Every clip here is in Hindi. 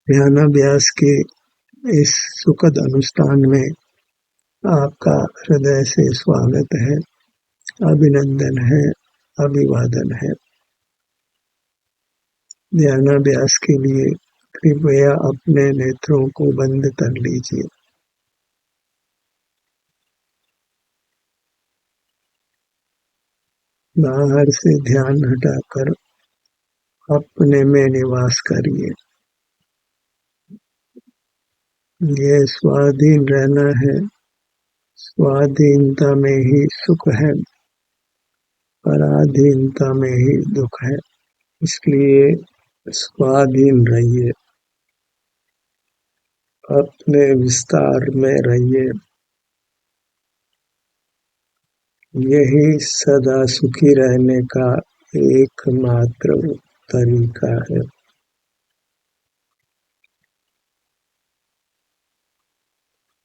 ध्यानाभ्यास के इस सुखद अनुष्ठान में आपका हृदय से स्वागत है, अभिनंदन है, अभिवादन है। ध्यानाभ्यास के लिए कृपया अपने नेत्रों को बंद कर लीजिए। बाहर से ध्यान हटाकर अपने में निवास करिए। ये स्वाधीन रहना है, स्वाधीनता में ही सुख है, पराधीनता में ही दुख है। इसलिए स्वाधीन रहिए, अपने विस्तार में रहिए। यही सदा सुखी रहने का एकमात्र तरीका है।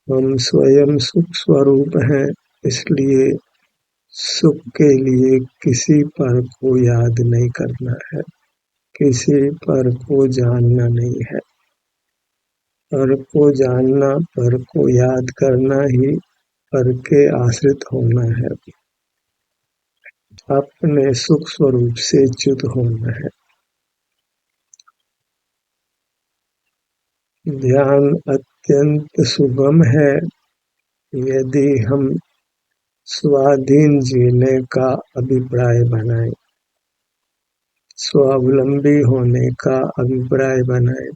हम स्वयं सुख स्वरूप हैं, इसलिए सुख के लिए किसी पर को याद नहीं करना है, किसी पर को जानना नहीं है। पर को जानना, पर को याद करना ही पर के आश्रित होना है। अपने सुख स्वरूप से च्युत होना है। ध्यान अत्यंत सुगम है यदि हम स्वाधीन जीने का अभिप्राय बनाएं, स्वावलंबी होने का अभिप्राय बनाएं।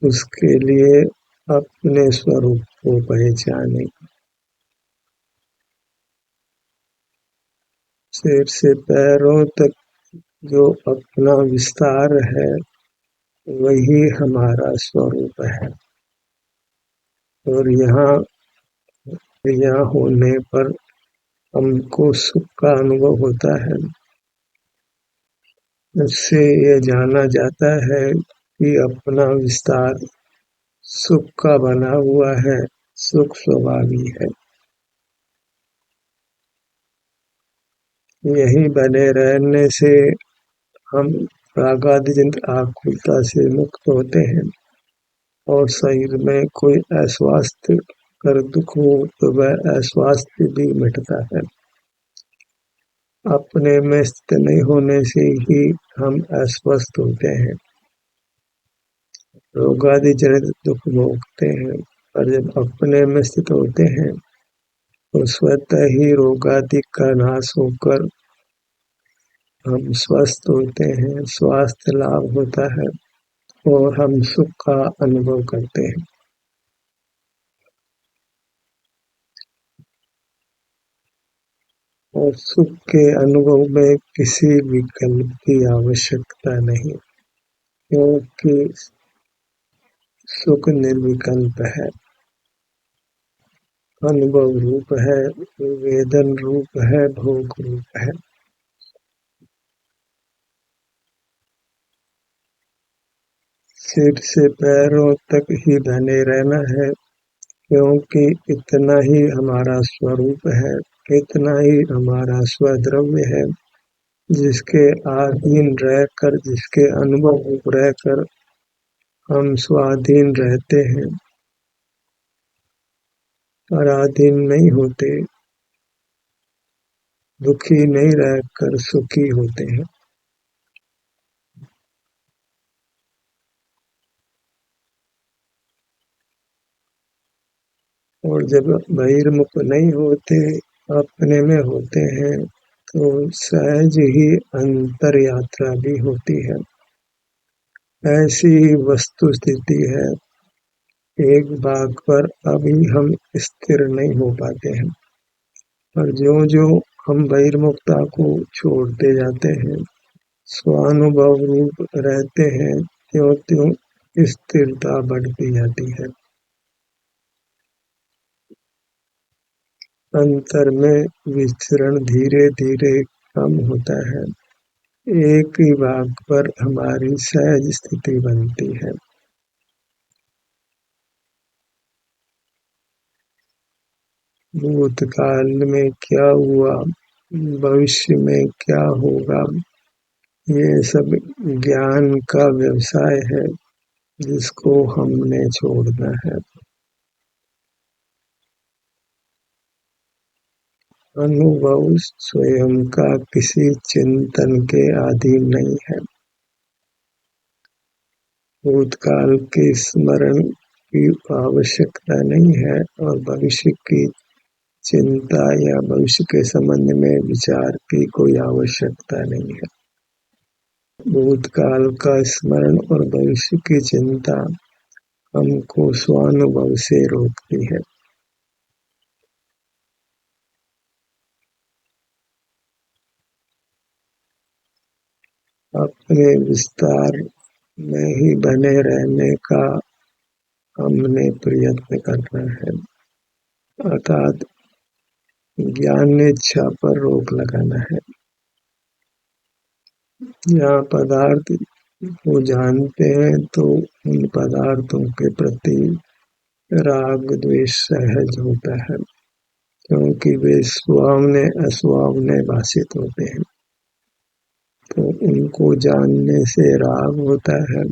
उसके लिए अपने स्वरूप को पहचानें। सिर से पैरों तक जो अपना विस्तार है, वही हमारा स्वरूप है। और यहाँ होने पर हमको सुख का अनुभव होता है। उससे यह जाना जाता है कि अपना विस्तार सुख का बना हुआ है, सुख स्वभावी है। यही बने रहने से हम रागादिजनित आकुलता से मुक्त होते हैं और शरीर में कोई अस्वास्थ्य कर दुख हो तो वह अस्वास्थ्य भी मिटता है। अपने में स्थित नहीं होने से ही हम अस्वस्थ होते हैं, रोगादि जनित दुख भोगते हैं। पर जब अपने में स्थित होते हैं तो स्वतः ही रोगादि का नाश होकर हम स्वस्थ होते हैं, स्वास्थ्य लाभ होता है और हम सुख का अनुभव करते हैं। और सुख के अनुभव में किसी विकल्प की आवश्यकता नहीं, क्योंकि सुख निर्विकल्प है, अनुभव रूप है, वेदन रूप है, भोग रूप है। सिर से पैरों तक ही बने रहना है, क्योंकि इतना ही हमारा स्वरूप है, इतना ही हमारा स्वद्रव्य है, जिसके अधीन रहकर, जिसके अनुभव रूप रहकर हम स्वाधीन रहते हैं, पराधीन नहीं होते, दुखी नहीं रहकर सुखी होते हैं। और जब बहिर्मुख नहीं होते, अपने में होते हैं, तो सहज ही अंतर यात्रा भी होती है। ऐसी वस्तु स्थिति है, एक बाग पर अभी हम स्थिर नहीं हो पाते हैं, पर जो जो हम बहिर्मुखता को छोड़ते जाते हैं, स्वानुभव रूप रहते हैं, त्यों त्यों स्थिरता बढ़ती जाती है। अंतर में विचरण धीरे धीरे कम होता है, एक ही भाग पर हमारी सहज स्थिति बनती है। भूतकाल में क्या हुआ, भविष्य में क्या होगा, ये सब ज्ञान का व्यवसाय है जिसको हमने छोड़ना है। अनुभव स्वयं का किसी चिंतन के अधीन नहीं है। भूतकाल के स्मरण की आवश्यकता नहीं है और भविष्य की चिंता या भविष्य के संबंध में विचार की कोई आवश्यकता नहीं है। भूतकाल का स्मरण और भविष्य की चिंता हमको स्वानुभव से रोकती है। अपने विस्तार में ही बने रहने का हमने प्रयत्न करना है, अर्थात ज्ञान इच्छा पर रोक लगाना है। यहाँ पदार्थ को जानते हैं तो उन पदार्थों के प्रति राग द्वेष सहज होता है, क्योंकि वे स्वावने अस्वावने भाषित होते हैं। तो उनको जानने से राग होता है।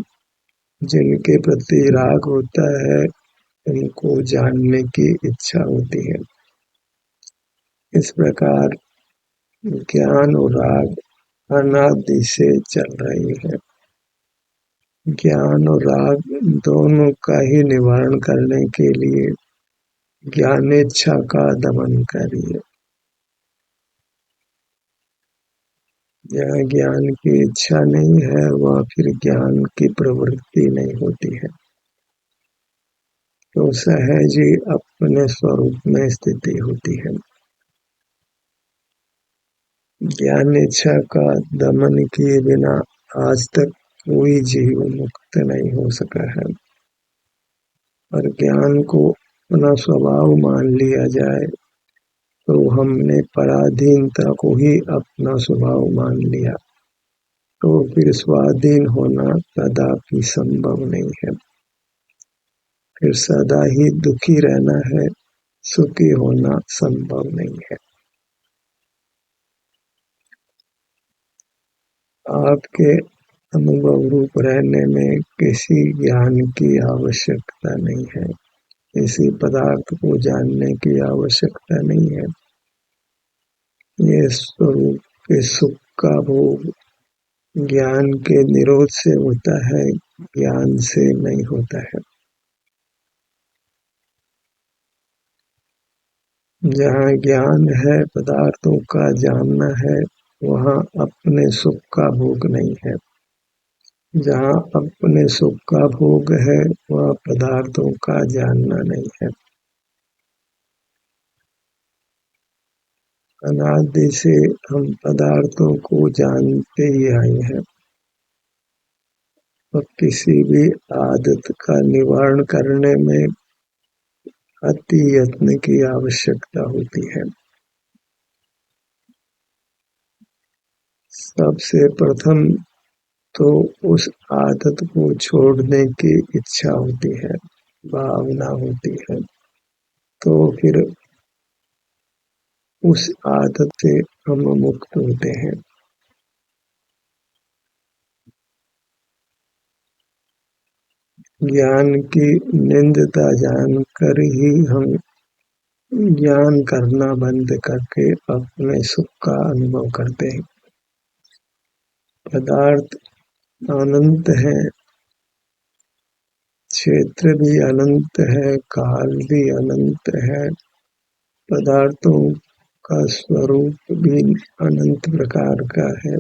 जिनके प्रति राग होता है उनको जानने की इच्छा होती है। इस प्रकार ज्ञान और राग अनादि से चल रही है। ज्ञान और राग दोनों का ही निवारण करने के लिए ज्ञानेच्छा का दमन करिए। जहाँ ज्ञान की इच्छा नहीं है वहाँ फिर ज्ञान की प्रवृत्ति नहीं होती है, तो सहज ही अपने स्वरूप में स्थिति होती है। ज्ञान इच्छा का दमन किए बिना आज तक कोई जीव मुक्त नहीं हो सका है। और ज्ञान को अपना स्वभाव मान लिया जाए तो हमने पराधीनता को ही अपना स्वभाव मान लिया, तो फिर स्वाधीन होना कदापि संभव नहीं है। फिर सदा ही दुखी रहना है, सुखी होना संभव नहीं है। आपके अनुभव रूप रहने में किसी ज्ञान की आवश्यकता नहीं है, किसी पदार्थ को जानने की आवश्यकता नहीं है। ये स्वरूप के सुख का भोग ज्ञान के निरोध से होता है, ज्ञान से नहीं होता है। जहाँ ज्ञान है, पदार्थों का जानना है, वहाँ अपने सुख का भोग नहीं है। जहाँ अपने सुख का भोग है वहाँ पदार्थों का जानना नहीं है। अनादि से हम पदार्थों को जानते ही आए हैं और किसी भी आदत का निवारण करने में अति यत्न की आवश्यकता होती है। सबसे प्रथम तो उस आदत को छोड़ने की इच्छा होती है, भावना होती है, तो फिर उस आदत से हम मुक्त होते हैं। ज्ञान की निंदता जानकर ही हम ज्ञान करना बंद करके अपने सुख का अनुभव करते हैं। पदार्थ अनंत है, क्षेत्र भी अनंत है, काल भी अनंत है, पदार्थों का स्वरूप भी अनंत प्रकार का है,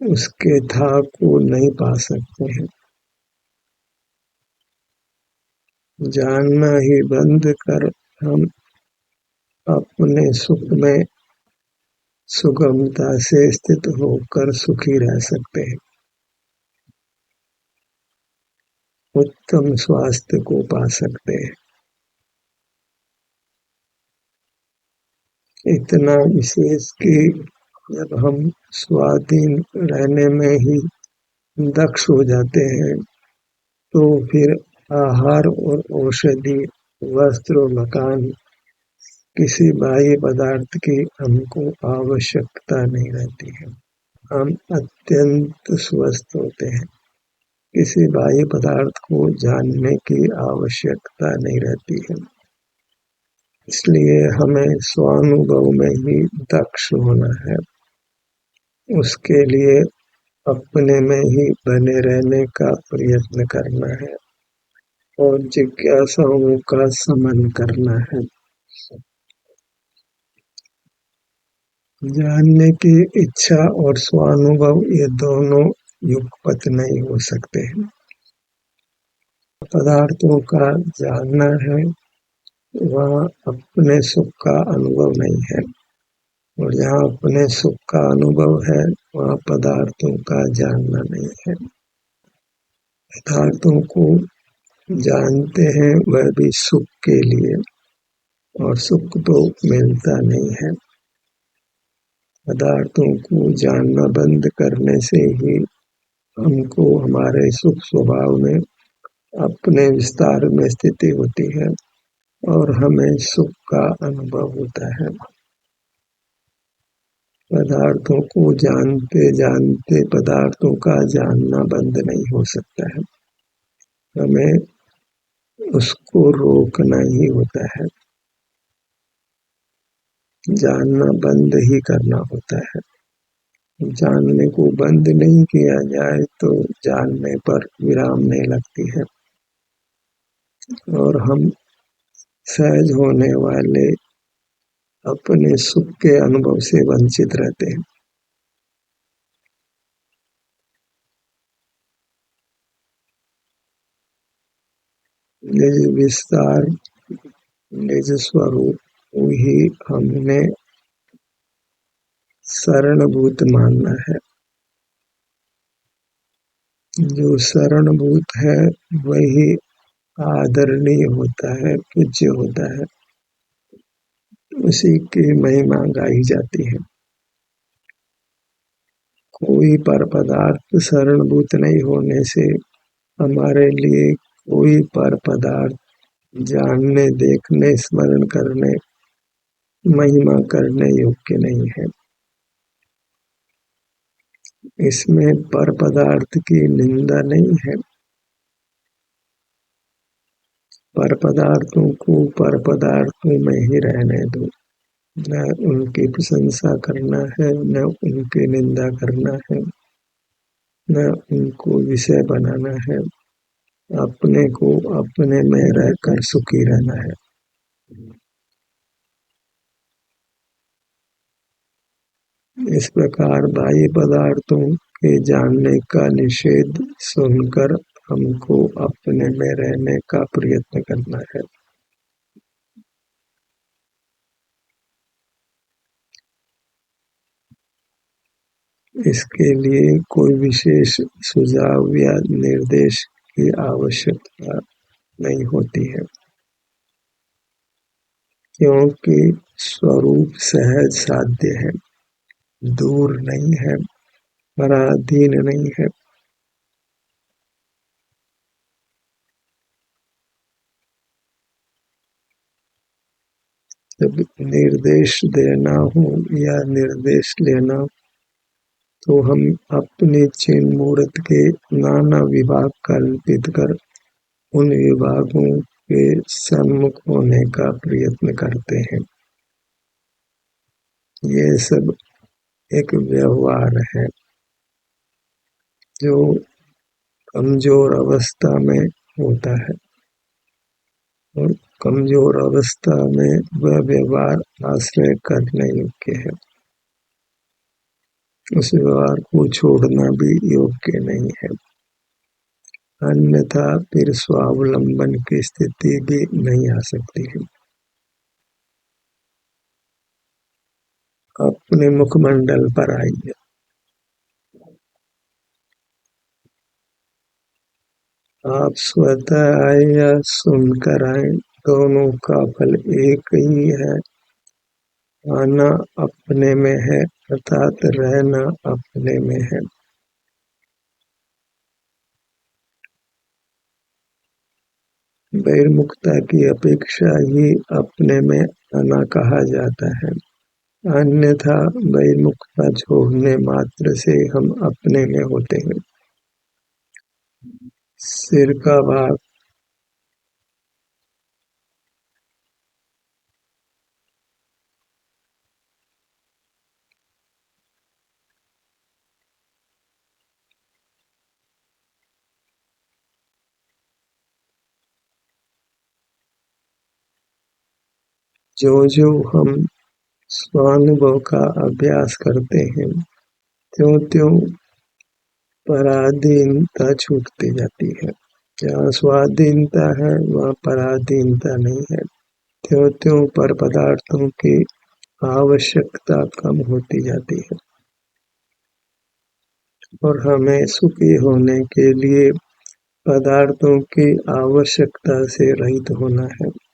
उसके था को नहीं पा सकते हैं। जानना ही बंद कर हम अपने सुख में सुगमता से स्थित होकर सुखी रह सकते हैं, उत्तम स्वास्थ्य को पा सकते हैं। इतना विशेष कि जब हम स्वाधीन रहने में ही दक्ष हो जाते हैं तो फिर आहार और औषधि, वस्त्र और मकान, किसी बाह्य पदार्थ की हमको आवश्यकता नहीं रहती है। हम अत्यंत स्वस्थ होते हैं। किसी बाह्य पदार्थ को जानने की आवश्यकता नहीं रहती है। इसलिए हमें स्वानुभव में ही दक्ष होना है। उसके लिए अपने में ही बने रहने का प्रयत्न करना है और जिज्ञासाओं का शमन करना है। जानने की इच्छा और स्वानुभव ये दोनों युगपत नहीं हो सकते हैं। पदार्थों का जानना है, वहाँ अपने सुख का अनुभव नहीं है, और जहाँ अपने सुख का अनुभव है वहाँ पदार्थों का जानना नहीं है। पदार्थों को जानते हैं वह भी सुख के लिए, और सुख तो मिलता नहीं है। पदार्थों को जानना बंद करने से ही हमको हमारे सुख स्वभाव में अपने विस्तार में स्थिति होती है और हमें सुख का अनुभव होता है। पदार्थों को जानते जानते पदार्थों का जानना बंद नहीं हो सकता है। हमें उसको रोकना ही होता है, जानना बंद ही करना होता है। जानने को बंद नहीं किया जाए तो जानने पर विराम नहीं लगती है और हम सहज होने वाले अपने सुख के अनुभव से वंचित रहते हैं। निज विस्तार, निज स्वरूप ही हमने शरणभूत मानना है। जो शरणभूत है वही आदरणीय होता है, पूज्य होता है, उसी की महिमा गाई जाती है। कोई पर पदार्थ शरणभूत नहीं होने से हमारे लिए कोई पर पदार्थ जानने, देखने, स्मरण करने, महिमा करने योग्य नहीं है। इसमें पर पदार्थ की निंदा नहीं है। पर पदार्थों को पर पदार्थों में ही रहने दो। न उनकी प्रशंसा करना है, न उनकी निंदा करना है, न उनको विषय बनाना है। अपने को अपने में रहकर सुखी रहना है। इस प्रकार बाह्य पदार्थों के जानने का निषेध सुनकर हमको अपने में रहने का प्रयत्न करना है। इसके लिए कोई विशेष सुझाव या निर्देश की आवश्यकता नहीं होती है, क्योंकि स्वरूप सहज साध्य है, दूर नहीं है, पराधीन नहीं है। जब निर्देश देना हो या निर्देश लेना, तो हम अपनी चिन्ह मूर्त के नाना विभाग कल्पित कर उन विभागों के सम्मुख होने का प्रयत्न करते हैं। ये सब एक व्यवहार है जो कमजोर अवस्था में होता है, और कमजोर अवस्था में वह व्यवहार आश्रय करने योग्य है। उस व्यवहार को छोड़ना भी योग्य नहीं है, अन्यथा फिर स्वावलंबन की स्थिति भी नहीं आ सकती है। अपने मुखमंडल पर आइए। आप स्वतः आए या सुनकर आए, दोनों का फल एक ही है। आना अपने में है, अर्थात रहना अपने में है। बहिर्मुखता की अपेक्षा ही अपने में आना कहा जाता है। अन्यथा बहिर्मुख का छोड़ने मात्र से हम अपने में होते हैं। सिर का भाग जो हम स्वानुभव का अभ्यास करते हैं, त्यों-त्यों पराधीनता छूटती जाती है। जहाँ स्वाधीनता है, वहाँ पराधीनता नहीं है। त्यों-त्यों पर पदार्थों की आवश्यकता कम होती जाती है और हमें सुखी होने के लिए पदार्थों की आवश्यकता से रहित होना है।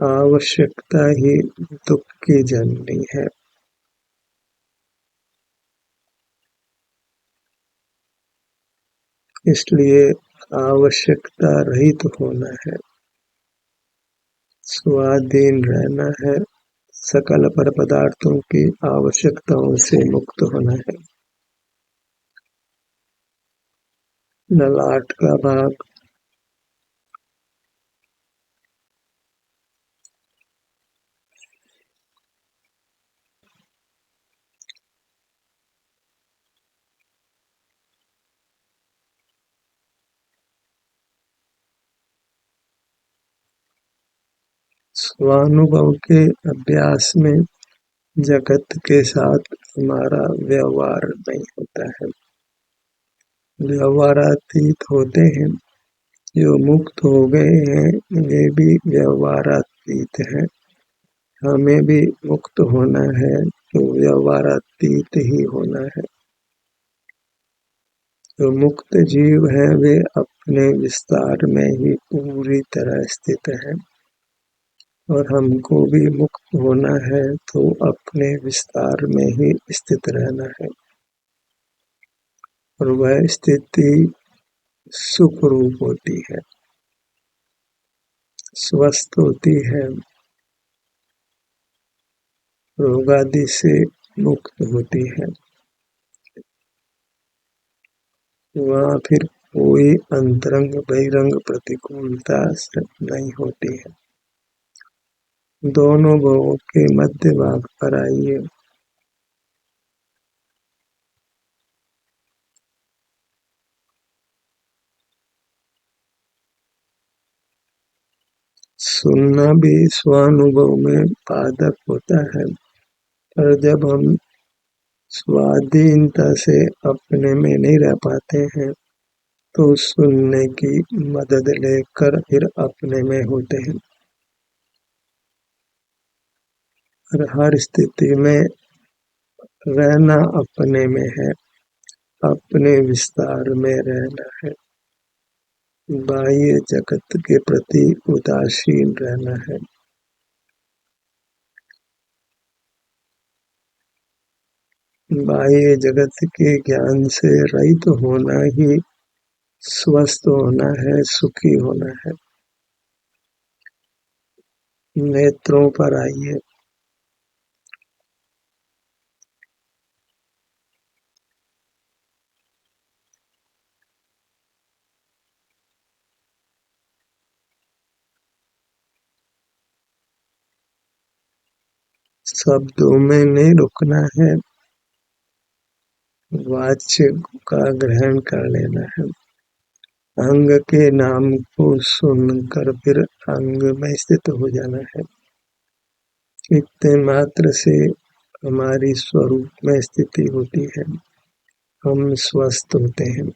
आवश्यकता ही दुख की जननी है। इसलिए आवश्यकता रहित होना है, स्वाधीन रहना है, सकल पर पदार्थों की आवश्यकताओं से मुक्त होना है। ललाट का भाग स्वानुभव के अभ्यास में जगत के साथ हमारा व्यवहार नहीं होता है। व्यवहारातीत होते हैं। जो मुक्त हो गए हैं वे भी व्यवहारातीत हैं। हमें भी मुक्त होना है तो व्यवहारातीत ही होना है। जो मुक्त जीव है वे अपने विस्तार में ही पूरी तरह स्थित है और हमको भी मुक्त होना है तो अपने विस्तार में ही स्थित रहना है और वह स्थिति सुख रूप होती है, स्वस्थ होती है, रोगादि से मुक्त होती है। वहाँ फिर कोई अंतरंग बहिरंग प्रतिकूलता नहीं होती है। दोनों भवों के मध्य भाग पर आइए। सुनना भी स्वानुभव में बाधक होता है, पर जब हम स्वाधीनता से अपने में नहीं रह पाते हैं तो सुनने की मदद लेकर फिर अपने में होते हैं और हर स्थिति में रहना अपने में है, अपने विस्तार में रहना है, बाह्य जगत के प्रति उदासीन रहना है। बाह्य जगत के ज्ञान से रहित होना ही स्वस्थ होना है, सुखी होना है। नेत्रों पर आइए। शब्दों में नहीं रुकना है, वाच्य का ग्रहण कर लेना है। अंग के नाम को सुनकर फिर अंग में स्थित हो जाना है। इतने मात्र से हमारी स्वरूप में स्थिति होती है, हम स्वस्थ होते हैं।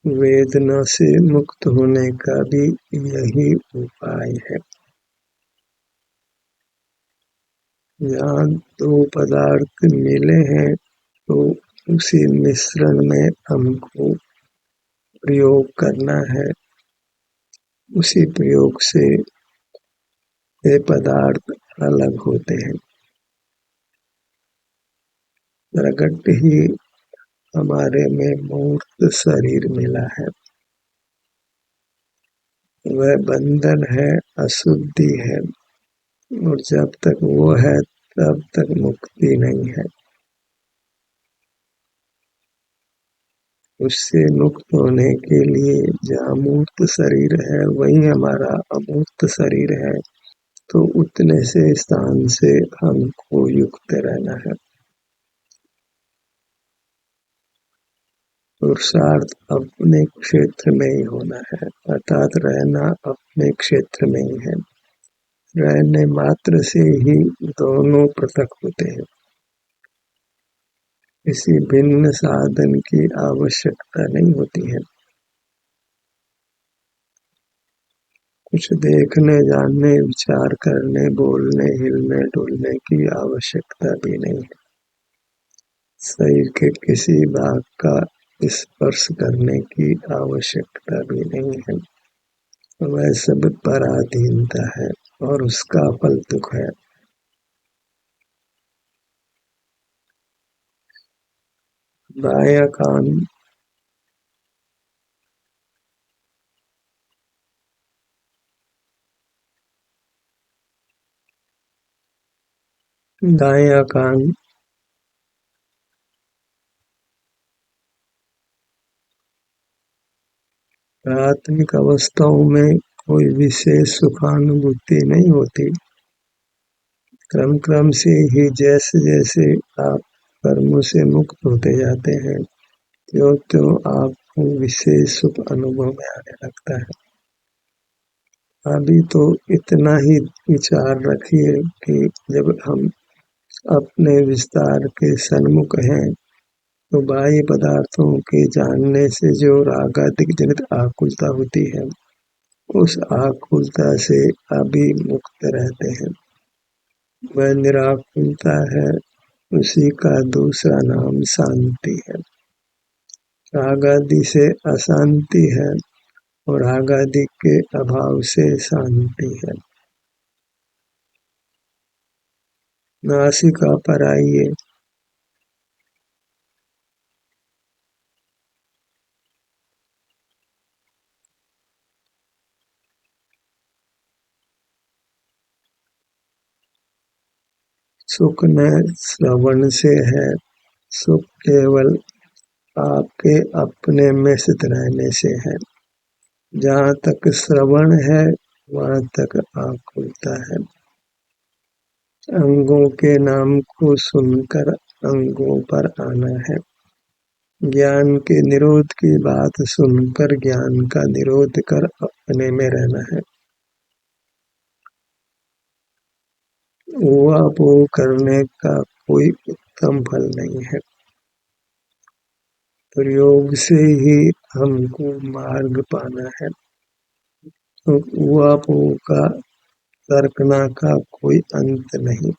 वेदना से मुक्त होने का भी यही उपाय है। यहाँ दो पदार्थ मिले हैं तो उसी मिश्रण में हमको प्रयोग करना है। उसी प्रयोग से ये पदार्थ अलग होते हैं। प्रगट ही हमारे में मूर्त शरीर मिला है। वह बंधन है, अशुद्धि है, और जब तक वो है तब तक मुक्ति नहीं है। उससे मुक्त होने के लिए जहाँ मूर्त शरीर है वही हमारा अमूर्त शरीर है, तो उतने से स्थान से हमको युक्त रहना है। पुरुषार्थ अपने क्षेत्र में ही होना है, अर्थात रहना अपने क्षेत्र में ही है। रहने मात्र से ही दोनों पृथक होते हैं। किसी भिन्न साधन की आवश्यकता नहीं होती है। कुछ देखने, जानने, विचार करने, बोलने, हिलने डुलने की आवश्यकता भी नहीं है। शरीर के किसी भाग का स्पर्श करने की आवश्यकता भी नहीं है। वह सब पराधीनता है और उसका फल दुख है। दायां कान दायां कान प्राथमिक अवस्थाओं में कोई विशेष सुखानुभूति नहीं होती। क्रम क्रम से ही जैसे जैसे आप कर्मों से मुक्त होते जाते हैं, त्यों त्यों आपको विशेष सुख अनुभव में आने लगता है। अभी तो इतना ही विचार रखिए कि जब हम अपने विस्तार के सन्मुख हैं, तो बाह्य पदार्थों के जानने से जो रागादिक जनित आकुलता होती है, उस आकुलता से अभी मुक्त रहते हैं। वह निराकुलता है, उसी का दूसरा नाम शांति है। रागादि से अशांति है और रागादि के अभाव से शांति है। नासिका पर आइए। सुख न श्रवण से है, सुख केवल आपके अपने में स्थित रहने से है। जहाँ तक श्रवण है वहाँ तक आकुलता है। अंगों के नाम को सुनकर अंगों पर आना है। ज्ञान के निरोध की बात सुनकर ज्ञान का निरोध कर अपने में रहना है। ऊहापोह करने का कोई उत्तम फल नहीं है। प्रयोग से ही हमको मार्ग पाना है। तो ऊहापोह का तर्कना का कोई अंत नहीं।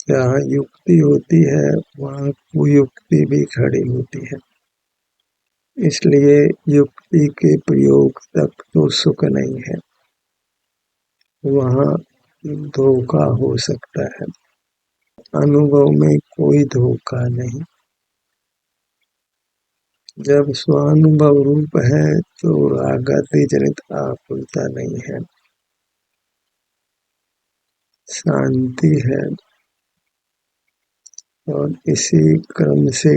जहाँ युक्ति होती है वहाँ कुयुक्ति भी खड़ी होती है। इसलिए युक्ति के प्रयोग तक तो सुख नहीं है, वहाँ धोखा हो सकता है। अनुभव में कोई धोखा नहीं। जब स्वानुभव रूप है तो रागादि जनित आकुलता नहीं है, शांति है। और इसी क्रम से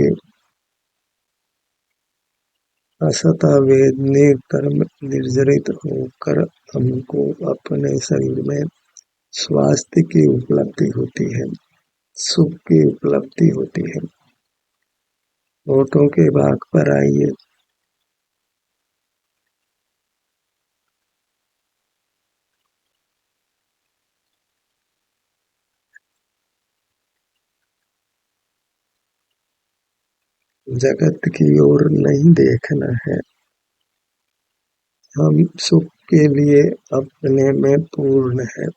असता वेदने कर्म निर्जरित होकर हमको अपने शरीर में स्वास्थ्य की उपलब्धि होती है, सुख की उपलब्धि होती है। होठों के भाग पर आइए। जगत की ओर नहीं देखना है। हम सुख के लिए अपने में पूर्ण है।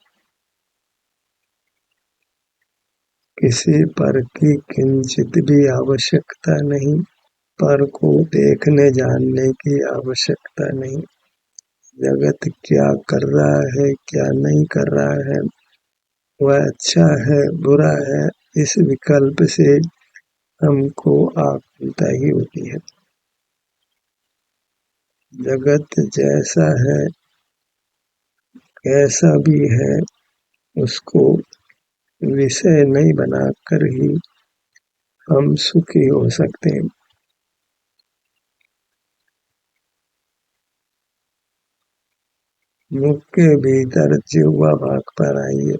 किसी पर की किंचित भी आवश्यकता नहीं। पर को देखने जानने की आवश्यकता नहीं। जगत क्या कर रहा है, क्या नहीं कर रहा है, वह अच्छा है, बुरा है, इस विकल्प से हमको आकुलता ही होती है। जगत जैसा है, कैसा भी है, उसको विषय नहीं बनाकर ही हम सुखी हो सकते हैं। मुख के भीतर जिह्वा भाग पर आइए।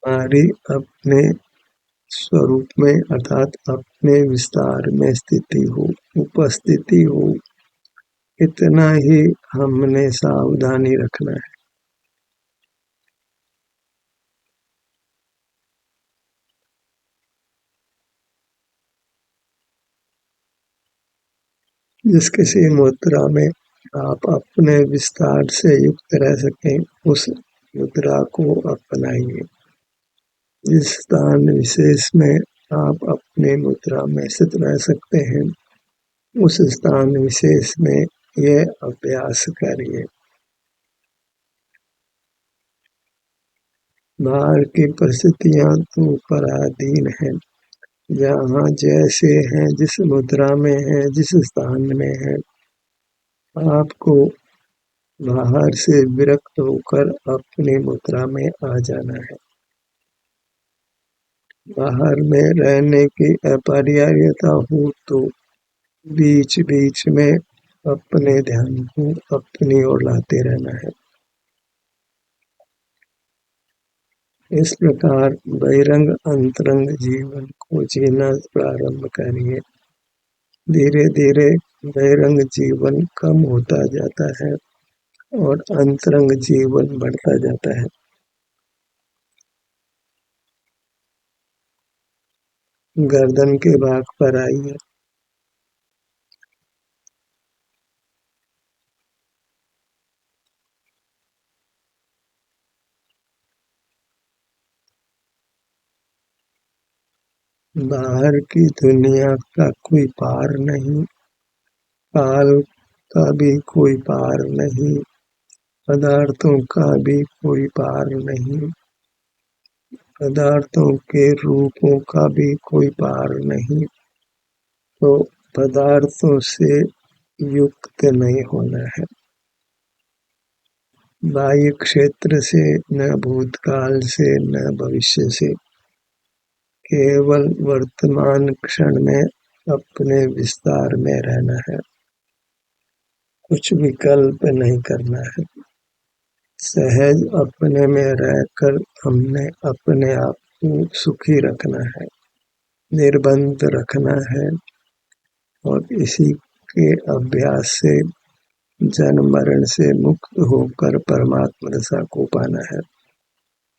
हमारी अपने स्वरूप में अर्थात अपने विस्तार में स्थिति हो, उपस्थिति हो, इतना ही हमने सावधानी रखना है। जिस किसी मुद्रा में आप अपने विस्तार से युक्त रह सकें, उस मुद्रा को अपनाइए। जिस स्थान विशेष में आप अपनी मुद्रा में स्थित रह सकते हैं, उस स्थान विशेष में यह अभ्यास करिए। बाहर की परिस्थितियां तो पराधीन हैं। जहाँ जैसे हैं, जिस मुद्रा में है, जिस स्थान में है, आपको बाहर से विरक्त होकर अपनी मुद्रा में आ जाना है। बाहर में रहने की अपरिहार्यता हो तो बीच बीच में अपने ध्यान को अपनी ओर लाते रहना है। इस प्रकार बहिरंग अंतरंग जीवन को जीना प्रारंभ करिए। धीरे धीरे बहिरंग जीवन कम होता जाता है और अंतरंग जीवन बढ़ता जाता है। गर्दन के भाग पर आइए। बाहर की दुनिया का कोई पार नहीं, काल का भी कोई पार नहीं, पदार्थों का भी कोई पार नहीं, पदार्थों के रूपों का भी कोई पार नहीं। तो पदार्थों से युक्त नहीं होना है। बाह्य क्षेत्र से न भूतकाल से न भविष्य से, केवल वर्तमान क्षण में अपने विस्तार में रहना है। कुछ विकल्प नहीं करना है। सहज अपने में रहकर हमने अपने आप को सुखी रखना है, निर्बंध रखना है और इसी के अभ्यास से जन्म मरण से मुक्त होकर परमात्मा दशा को पाना है।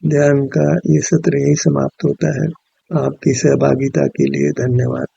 ध्यान का ये सत्र यही समाप्त होता है। आपकी सहभागिता के लिए धन्यवाद।